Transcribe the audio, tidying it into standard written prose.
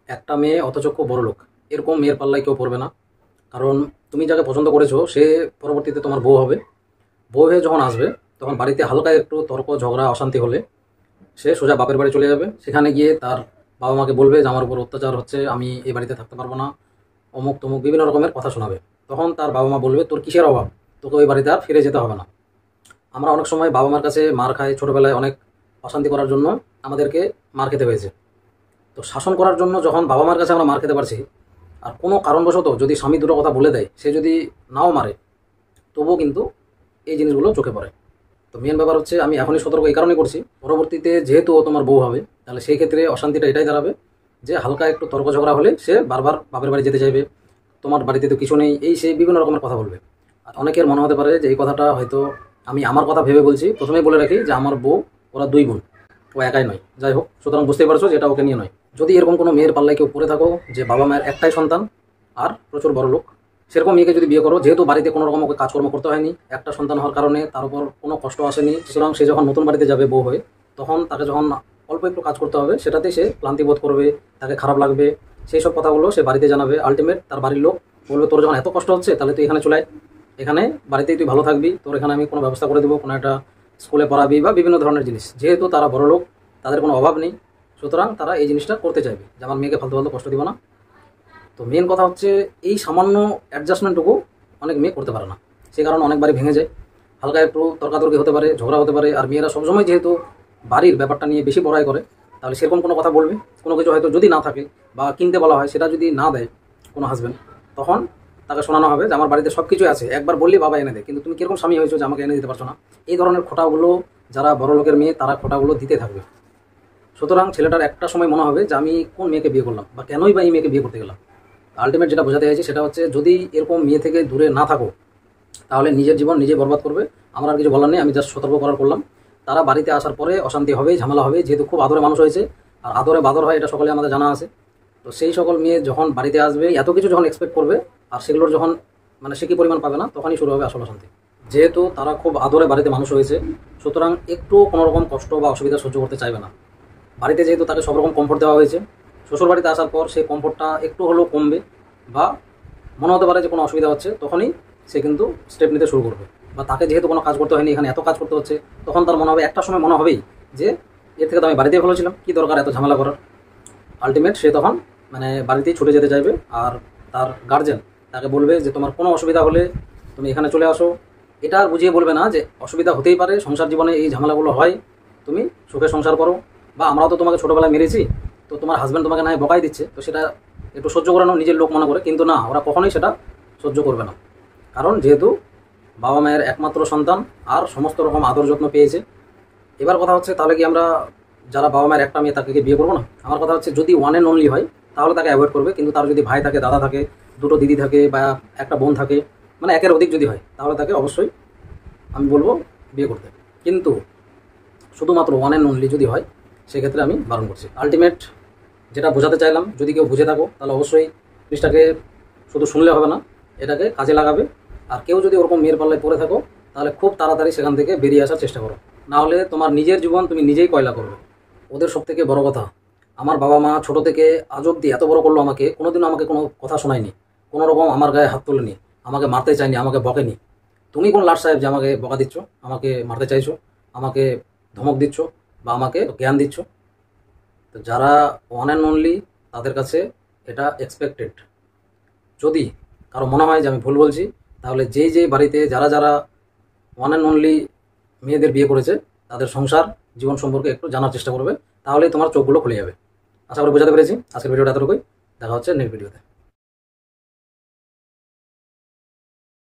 একটা মেয়ে অথচ খুব বড় লোক, এরকম মেয়ের পাল্লায় কেউ পড়বে না। কারণ তুমি যাকে পছন্দ করেছো সে পরবর্তীতে তোমার বউ হবে। বউ হয়ে যখন আসবে তখন বাড়িতে হালকা একটু তর্ক ঝগড়া অশান্তি হলে সে সোজা বাপের বাড়ি চলে যাবে। সেখানে গিয়ে তার বাবা মাকে বলবে যে আমার উপর অত্যাচার হচ্ছে, আমি এই বাড়িতে থাকতে পারবো না, অমুক তমুক বিভিন্ন রকমের কথা শোনাবে। তখন তার বাবা মা বলবে তোর কিসের অভাব, তোকে ওই বাড়িতে আর ফিরে যেতে হবে না। আমরা অনেক সময় বাবা মার কাছে মার খাই, ছোটবেলায় অনেক অশান্তি করার জন্য আমাদেরকে মার খেতে হয়েছে। তো শাসন করার জন্য যখন বাবা মার কাছে আমরা মার খেতে পারছি, আর কোনো কারণবশত যদি স্বামী দুটো কথা বলে দেয়, সে যদি নাও মারে তবুও কিন্তু এই জিনিসগুলো চোখে পড়ে। তো মেন ব্যাপার হচ্ছে আমি এখনই সতর্ক এই কারণে করছি, পরবর্তীতে যেহেতু ও তোমার বউ হবে, তাহলে সেই ক্ষেত্রে অশান্তিটা এটাই দাঁড়াবে যে হালকা একটু তর্ক ঝগড়া হলে সে বারবার বাপের বাড়ি যেতে চাইবে, তোমার বাড়িতে তো কিছু নেই, এই সেই বিভিন্ন রকমের কথা বলবে। আর অনেকের মনে হতে পারে যে এই কথাটা হয়তো আমি আমার কথা ভেবে বলছি। প্রথমেই বলে রাখি যে আমার বউ, ওরা দুই বোন, ও একাই নয়। যাই হোক, সুতরাং বুঝতেই পারছো যে এটা ওকে নিয়ে নয়। যদি এরকম কোনো মেয়ের পাল্লায় কেউ পড়ে থাকো যে বাবা মায়ের একটাই সন্তান আর প্রচুর বড় লোক, সেরকম মেয়েকে যদি বিয়ে করো, যেহেতু বাড়িতে কোনো রকম ওকে কাজকর্ম করতে হয়নি, একটা সন্তান হওয়ার কারণে তার উপর কোনো কষ্ট আসেনি, সুতরাং সে যখন নতুন বাড়িতে যাবে বউ হয়ে, তখন তাকে যখন অল্প একটু কাজ করতে হবে সেটাতে সে ক্লান্তি বোধ করবে, তাকে খারাপ লাগবে। সেই সব কথাগুলো সে বাড়িতে জানাবে। আলটিমেট তার বাড়ির লোক বলবে তোর যখন এত কষ্ট হচ্ছে তাহলে তুই এখানে চলে আয়, এখানে বাড়িতেই তুই ভালো থাকবি, তোর এখানে আমি কোনো ব্যবস্থা করে দেবো, কোনো একটা স্কুলে পড়াবি বা বিভিন্ন ধরনের জিনিস। যেহেতু তারা বড় লোক, তাদের কোনো অভাব নেই, সুতরাং তারা এই জিনিসটা করতে চাইবে যে আমার মেয়েকে ফালতু ফালতু কষ্ট দিব না। তো মেন কথা হচ্ছে এই সামান্য অ্যাডজাস্টমেন্টটুকু অনেক মেয়ে করতে পারে না, সে কারণে অনেকবারই ভেঙে যায়। হালকা একটু তর্কাতর্কি হতে পারে, ঝগড়া হতে পারে। আর মেয়েরা সবসময় যেহেতু বাড়ির ব্যাপারটা নিয়ে বেশি বড়াই করে, তাহলে সেরকম কোনো কথা বলবে, কোনো কিছু হয়তো যদি না থাকে বা কিনতে বলা হয় সেটা যদি না দেয় কোনো হাজব্যান্ড, তখন তাকে শোনানো হবে যে আমার বাড়িতে সব কিছুই আছে, একবার বললি বাবা এনে দেয়, কিন্তু তুমি কিরকম স্বামী হয়েছো যে আমাকে এনে দিতে পারছো না। এই ধরনের খোঁটাগুলো যারা বড় লোকের মেয়ে তারা খোঁটাগুলো দিতে থাকবে। সুতরাং ছেলেটার একটা সময় মনে হবে যে আমি কোন মেয়েকে বিয়ে করলাম বা কেনই বা এই মেয়েকে বিয়ে করতে গেলাম। আলটিমেট যেটা বোঝাতে চাইছি সেটা হচ্ছে যদি এরকম মেয়ে থেকে দূরে না থাকো তাহলে নিজের জীবন নিজে বরবাদ করবে। আমার আর কিছু বলার নেই, আমি জাস্ট সতর্ক করার করলাম। তারা বাড়িতে আসার পরে অশান্তি হবে, ঝামেলা হবে, যেহেতু খুব আদরে মানুষ হয়েছে আর আদরে বাদর হয়, এটা সকলে আমাদের জানা আছে। তো সেই সকল মেয়ে যখন বাড়িতে আসবে, এত কিছু যখন এক্সপেক্ট করবে আর সেগুলোর যখন মানে সে কি পরিমাণ পাবে না, তখনই শুরু হবে আসল অশান্তি। যেহেতু তারা খুব আদরে বাড়িতে মানুষ হয়েছে, সুতরাং একটু কোনো রকম কষ্ট বা অসুবিধা সহ্য করতে চাইবে না। বাড়িতে যেহেতু তাকে সব রকম কমফোর্ট দেওয়া হয়েছে, শ্বশুর বাড়িতে আসার পর সেই কমফোর্টটা একটু হলেও কমবে বা মনে হতে পারে যে কোনো অসুবিধা হচ্ছে, তখনই সে কিন্তু স্টেপ নিতে শুরু করবে। বা তাকে যেহেতু কোনো কাজ করতে হয়নি, এখানে এত কাজ করতে হচ্ছে, তখন তার মনে হবে, একটা সময় মনে হবেই যে এর থেকে তো আমি বাড়িতেই ভালো ছিলাম, কী দরকার এত ঝামেলা করার। আলটিমেট সে তখন মানে বাড়িতেই ছুটে যেতে চাইবে। আর তার গার্জেন তাকে বলবে যে তোমার কোনো অসুবিধা হলে তুমি এখানে চলে আসো। এটা আর বুঝিয়ে বলবে না যে অসুবিধা হতেই পারে, সংসার জীবনে এই ঝামেলাগুলো হয়, তুমি সুখে সংসার করো, বা আমরাও তো তোমাকে ছোটোবেলায় মেরেছি, তো তোমার হাজব্যান্ড তোমাকে না হয় বকাই দিচ্ছে, তো সেটা একটু সহ্য করে নাও নিজের লোক মনে করে। কিন্তু না, ওরা কখনোই সেটা সহ্য করবে না। কারণ যেহেতু বাবা মায়ের একমাত্র সন্তান আর সমস্ত রকম আদর যত্ন পেয়েছে। এবার কথা হচ্ছে তাহলে কি আমরা যারা বাবা মায়ের একটা মেয়ে তাকে কি বিয়ে করবো না? আমার কথা হচ্ছে যদি ওয়ান অ্যান্ড অনলি হয় তাহলে তাকে অ্যাভয়েড করবে, কিন্তু তার যদি ভাই থাকে, দাদা থাকে, দুটো দিদি থাকে বা একটা বোন থাকে, মানে একের অধিক যদি হয়, তাহলে তাকে অবশ্যই আমি বলবো বিয়ে করতে। কিন্তু শুধুমাত্র ওয়ান অ্যান্ড অনলি যদি হয় সেক্ষেত্রে আমি বারণ করছি। আলটিমেট যেটা বোঝাতে চাইলাম, যদি কেউ বুঝে থাকো তাহলে অবশ্যই জিনিসটাকে শুধু শুনলে হবে না, এটাকে কাজে লাগাবে। আর কেউ যদি ওরকম মেয়ের পাল্লায় পড়ে থাকো তাহলে খুব তাড়াতাড়ি সেখান থেকে বেরিয়ে আসার চেষ্টা করো, না হলে তোমার নিজের জীবন তুমি নিজেই কয়লা করবে। ওদের সব থেকে বড় কথা, আমার বাবা মা ছোট থেকে আজ অব্দি এত বড় করলো আমাকে, কোনোদিনও আমাকে কোনো কথা শোনায়নি, কোনো রকম আমার গায়ে হাত তোলেনি, আমাকে মারতে চায়নি, আমাকে বকেনি। তুমি কোন লাট সাহেব যে আমাকে বকা দিচ্ছ, আমাকে মারতে চাইছো, আমাকে ধমক দিচ্ছ বা আমাকে জ্ঞান দিচ্ছ? তো যারা ওয়ান অ্যান্ড অনলি তাদের কাছে এটা এক্সপেক্টেড। যদি কারো মনে হয় যে আমি ভুল বলছি, তাহলে যেই যেই বাড়িতে যারা যারা ওয়ান অ্যান্ড অনলি মেয়েদের বিয়ে করেছে তাদের সংসার জীবন সম্পর্কে একটু জানার চেষ্টা করবে, তাহলেই তোমার চোখগুলো খুলে যাবে। আশা করি বোঝাতে পেরেছি। আজকের ভিডিওটা এতটুকুই, দেখা হচ্ছে নেক্সট ভিডিওতে।